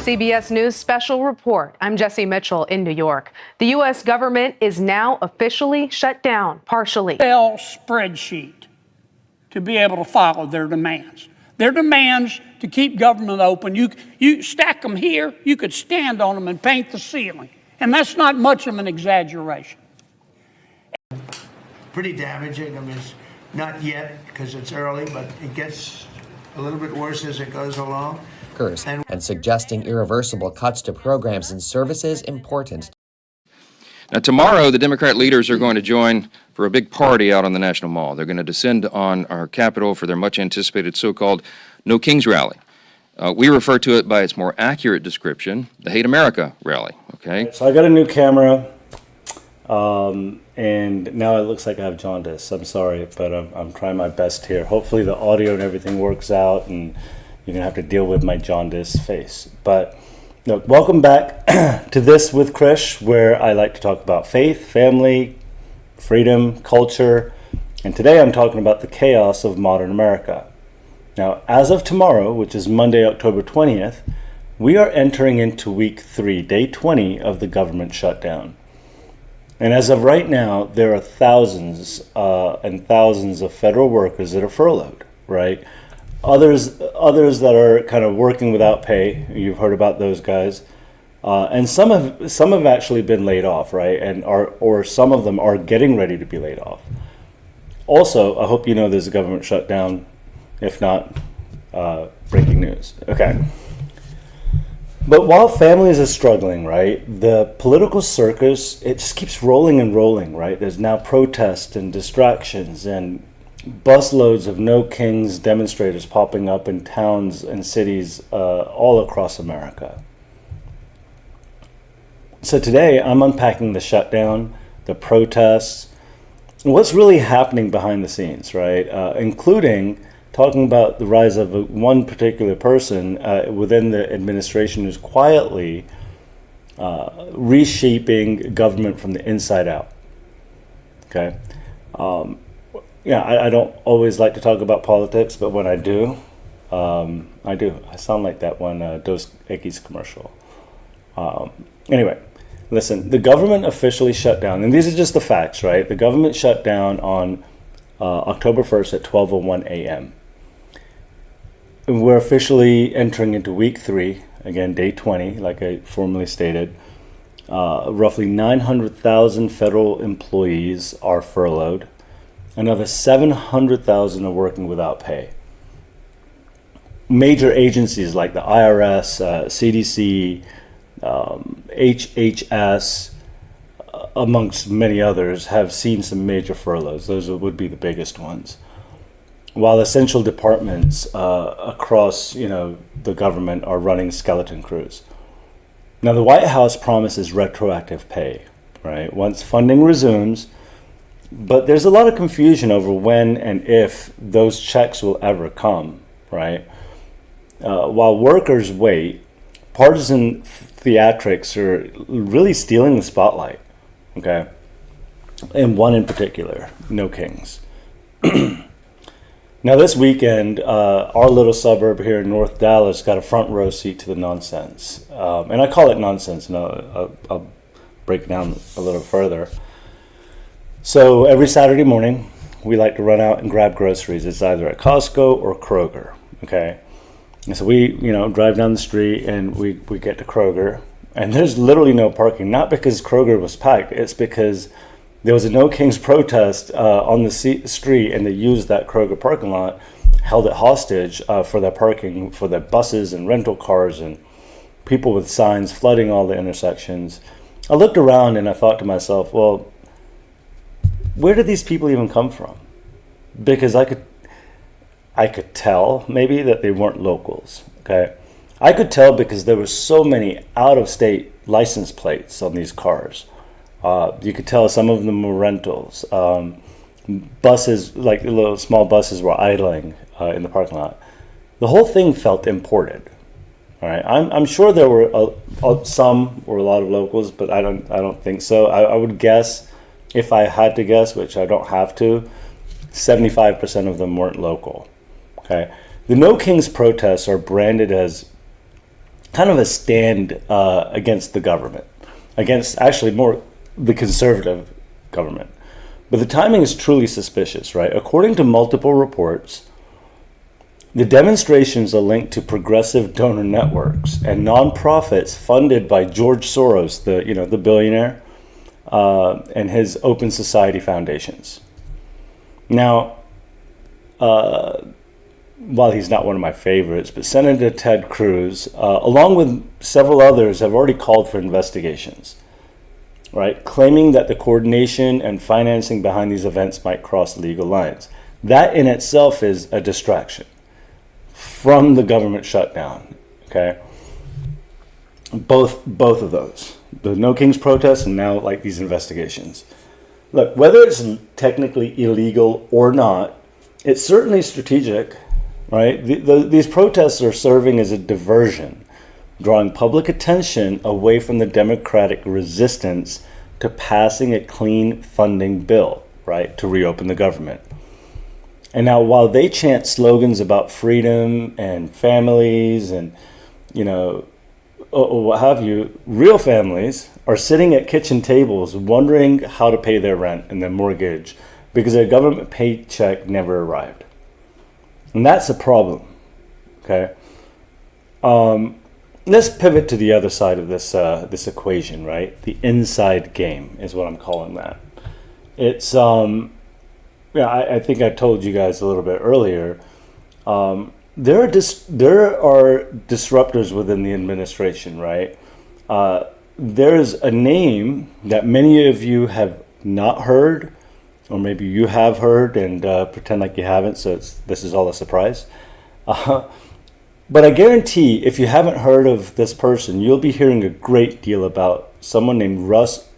CBS News special report. I'm Jesse Mitchell in New York. The U.S. government is now officially shut down, partially. Excel spreadsheet to be able to follow their demands. Their demands to keep government open, you stack them here, you could stand on them and paint the ceiling. And that's not much of an exaggeration. Pretty damaging. I mean, it's not yet because it's early, but it gets a little bit worse as it goes along. And suggesting irreversible cuts to programs and services important. Now, tomorrow, the Democrat leaders are going to join for a big party out on the National Mall. They're going to descend on our Capitol for their much-anticipated so-called No Kings rally. We refer to it by its more accurate description, the Hate America rally, okay? So I got a new camera, and now it looks like I have jaundice. I'm sorry, but I'm trying my best here. Hopefully the audio and everything works out, and you're going to have to deal with my jaundice face. But look, welcome back to This with Krish, where I like to talk about faith, family, freedom, culture, and today I'm talking about the chaos of modern America. Now, as of tomorrow, which is Monday, October 20th, we are entering into week 3, day 20 of the government shutdown. And as of right now, there are thousands and thousands of federal workers that are furloughed, right? Others that are kind of working without pay. You've heard about those guys, and some have actually been laid off, right? And or some of them are getting ready to be laid off. Also, I hope you know there's a government shutdown. If not, breaking news. Okay. But while families are struggling, right, the political circus, it just keeps rolling and rolling, right? There's now protests and distractions and busloads of No Kings demonstrators popping up in towns and cities all across America. So today I'm unpacking the shutdown, the protests, and what's really happening behind the scenes, right? Including talking about the rise of one particular person within the administration who's quietly reshaping government from the inside out. Okay. Yeah, I don't always like to talk about politics, but when I do, I do. I sound like that one Dos Equis commercial. Anyway, listen, the government officially shut down, and these are just the facts, right? The government shut down on October 1st at 12:01 a.m. And we're officially entering into week 3, again, day 20, like I formally stated. Roughly 900,000 federal employees are furloughed. Another 700,000 are working without pay. Major agencies like the IRS, CDC, HHS, amongst many others, have seen some major furloughs. Those would be the biggest ones. While essential departments across, the government are running skeleton crews. Now, the White House promises retroactive pay, right? Once funding resumes. But there's a lot of confusion over when and if those checks will ever come, right? While workers wait, partisan theatrics are really stealing the spotlight, okay? And one in particular, No Kings. Now this weekend, our little suburb here in North Dallas got a front row seat to the nonsense. And I call it nonsense, and I'll break it down a little further. So every Saturday morning, we like to run out and grab groceries. It's either at Costco or Kroger, okay? And so we, drive down the street and we get to Kroger, and there's literally no parking. Not because Kroger was packed, it's because there was a No Kings protest on the street, and they used that Kroger parking lot, held it hostage for their parking, for their buses and rental cars and people with signs flooding all the intersections. I looked around and I thought to myself, well, where did these people even come from? Because I could tell maybe that they weren't locals, okay? I could tell because there were so many out-of-state license plates on these cars. You could tell some of them were rentals. Buses, like little small buses, were idling in the parking lot. The whole thing felt imported. All right, I'm sure there were some or a lot of locals, but I don't think so. I would guess, if I had to guess, which I don't have to, 75% of them weren't local. Okay, the No Kings protests are branded as kind of a stand against the government, against actually more the conservative government. But the timing is truly suspicious, right? According to multiple reports, the demonstrations are linked to progressive donor networks and nonprofits funded by George Soros, the billionaire, and his Open Society foundations. Now, while he's not one of my favorites, but Senator Ted Cruz, along with several others, have already called for investigations, right? Claiming that the coordination and financing behind these events might cross legal lines. That in itself is a distraction from the government shutdown, okay? Both of those. The No Kings protests and now like these investigations. Look, whether it's technically illegal or not, it's certainly strategic, right? These protests are serving as a diversion, drawing public attention away from the Democratic resistance to passing a clean funding bill, right, to reopen the government. And now while they chant slogans about freedom and families and, what have you, real families are sitting at kitchen tables wondering how to pay their rent and their mortgage because their government paycheck never arrived. And that's a problem, okay? Let's pivot to the other side of this equation, right? The inside game is what I'm calling that. It's, I think I told you guys a little bit earlier, there are disruptors within the administration, right? There's a name that many of you have not heard, or maybe you have heard and pretend like you haven't, so this is all a surprise. But I guarantee if you haven't heard of this person, you'll be hearing a great deal about someone named Russ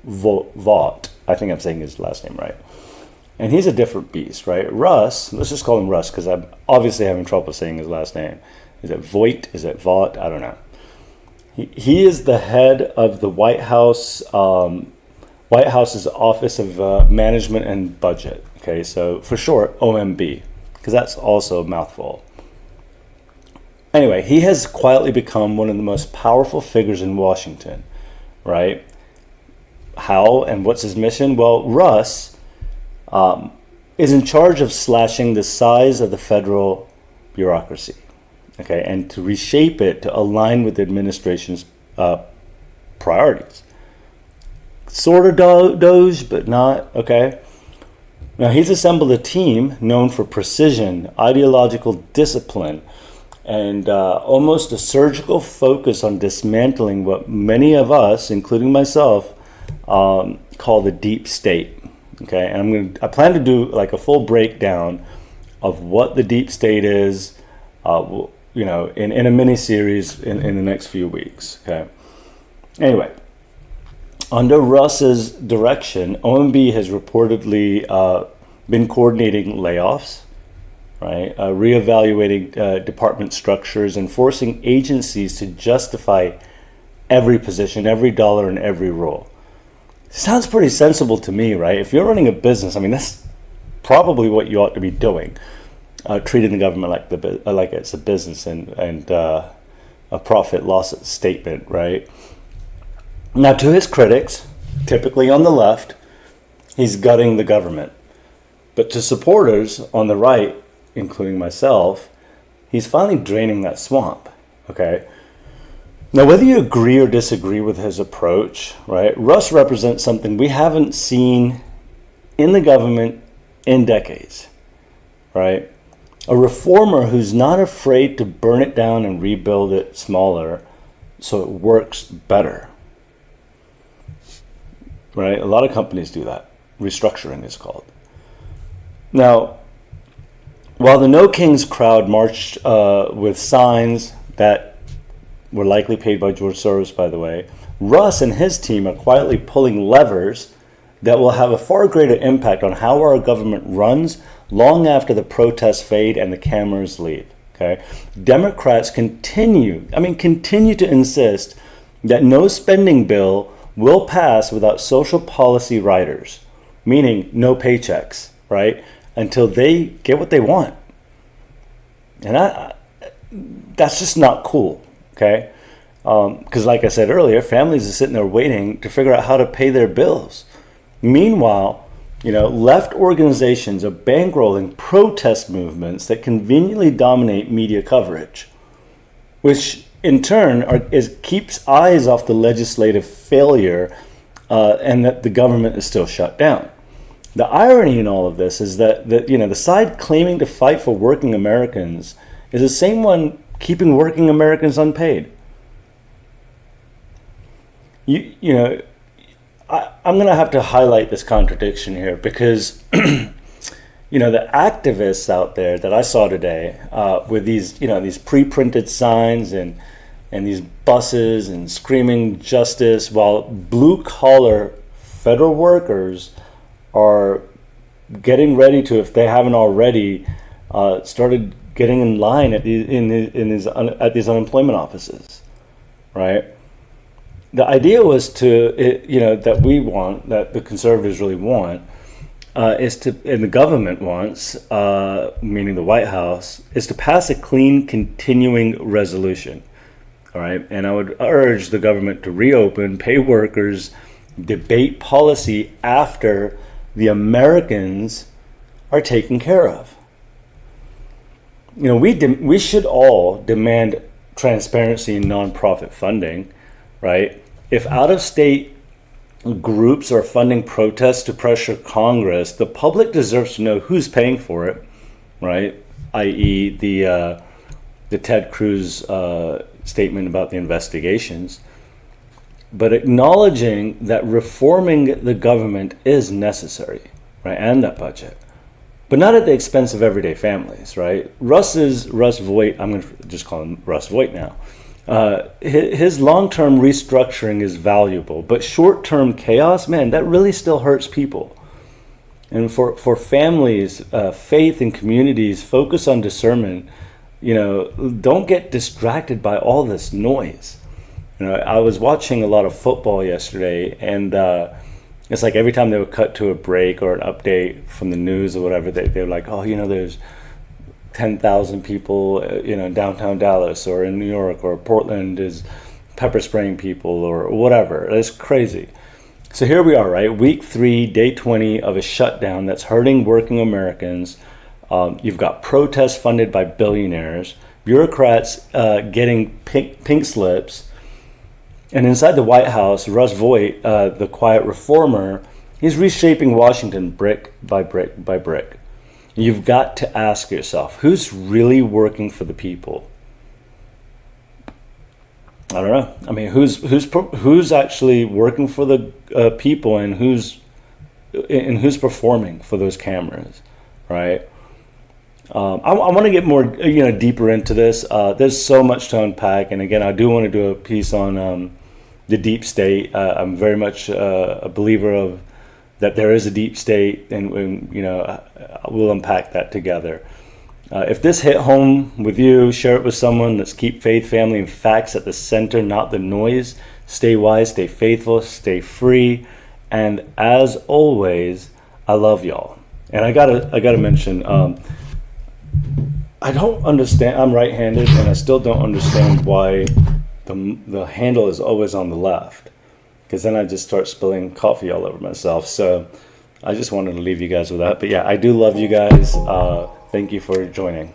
Vought. I think I'm saying his last name right. And he's a different beast, right? Russ, let's just call him Russ because I'm obviously having trouble saying his last name. Is it Voight? Is it Vought? I don't know. He is the head of the White House's Office of Management and Budget. Okay, so for short, OMB, because that's also a mouthful. Anyway, he has quietly become one of the most powerful figures in Washington, right? How and what's his mission? Well, Russ is in charge of slashing the size of the federal bureaucracy, okay, and to reshape it to align with the administration's priorities. Sort of Doge, but not, okay? Now, he's assembled a team known for precision, ideological discipline, and almost a surgical focus on dismantling what many of us, including myself, call the deep state. Okay, and I plan to do like a full breakdown of what the deep state is, in a mini series in the next few weeks. Okay. Anyway, under Russ's direction, OMB has reportedly been coordinating layoffs, right? Reevaluating department structures and forcing agencies to justify every position, every dollar, and every role. Sounds pretty sensible to me, right? If you're running a business, I mean, that's probably what you ought to be doing, treating the government like it's a business and a profit loss statement, right? Now, to his critics, typically on the left, he's gutting the government. But to supporters on the right, including myself, he's finally draining that swamp, okay? Now, whether you agree or disagree with his approach, right, Russ represents something we haven't seen in the government in decades, right? A reformer who's not afraid to burn it down and rebuild it smaller so it works better, right? A lot of companies do that. Restructuring is called. Now, while the No Kings crowd marched with signs that were likely paid by George Soros, by the way, Russ and his team are quietly pulling levers that will have a far greater impact on how our government runs long after the protests fade and the cameras leave. Okay, Democrats continue to insist that no spending bill will pass without social policy riders, meaning no paychecks, right, until they get what they want. And that's just not cool. okay? Because like I said earlier, families are sitting there waiting to figure out how to pay their bills. Meanwhile, left organizations are bankrolling protest movements that conveniently dominate media coverage, which in turn keeps eyes off the legislative failure and that the government is still shut down. The irony in all of this is that the side claiming to fight for working Americans is the same one keeping working Americans unpaid. I'm going to have to highlight this contradiction here because, the activists out there that I saw today with these pre-printed signs and these buses and screaming justice, while blue-collar federal workers are getting ready to, if they haven't already, started getting in line at these unemployment offices, right? The idea was that the conservatives really want, and the government wants, meaning the White House, is to pass a clean, continuing resolution. All right, and I would urge the government to reopen, pay workers, debate policy after the Americans are taken care of. We should all demand transparency in nonprofit funding, right? If out-of-state groups are funding protests to pressure Congress, the public deserves to know who's paying for it, right? I.e., the Ted Cruz statement about the investigations. But acknowledging that reforming the government is necessary, right, and that budget, but not at the expense of everyday families, right? Russ Vought, I'm going to just call him Russ Vought now. His long-term restructuring is valuable, but short-term chaos, man, that really still hurts people. And for families, faith and communities, focus on discernment. Don't get distracted by all this noise. I was watching a lot of football yesterday, and it's like every time they would cut to a break or an update from the news or whatever, they were like, oh, there's 10,000 people, in downtown Dallas or in New York or Portland is pepper spraying people or whatever. It's crazy. So here we are, right? Week 3, day 20 of a shutdown that's hurting working Americans. You've got protests funded by billionaires, bureaucrats getting pink slips. And inside the White House, Russ Vought, the quiet reformer, he's reshaping Washington brick by brick by brick. You've got to ask yourself, who's really working for the people? I don't know. I mean, who's actually working for the people, and who's performing for those cameras, right? I want to get more deeper into this. There's so much to unpack, and again, I do want to do a piece on the deep state. I'm very much a believer of that there is a deep state, and we'll unpack that together. If this hit home with you, share it with someone. Let's keep faith, family, and facts at the center, not the noise. Stay wise, stay faithful, stay free, and as always, I love y'all. And I gotta mention, I don't understand. I'm right-handed, and I still don't understand why the handle is always on the left. Because then I just start spilling coffee all over myself. So I just wanted to leave you guys with that. But yeah, I do love you guys. Thank you for joining.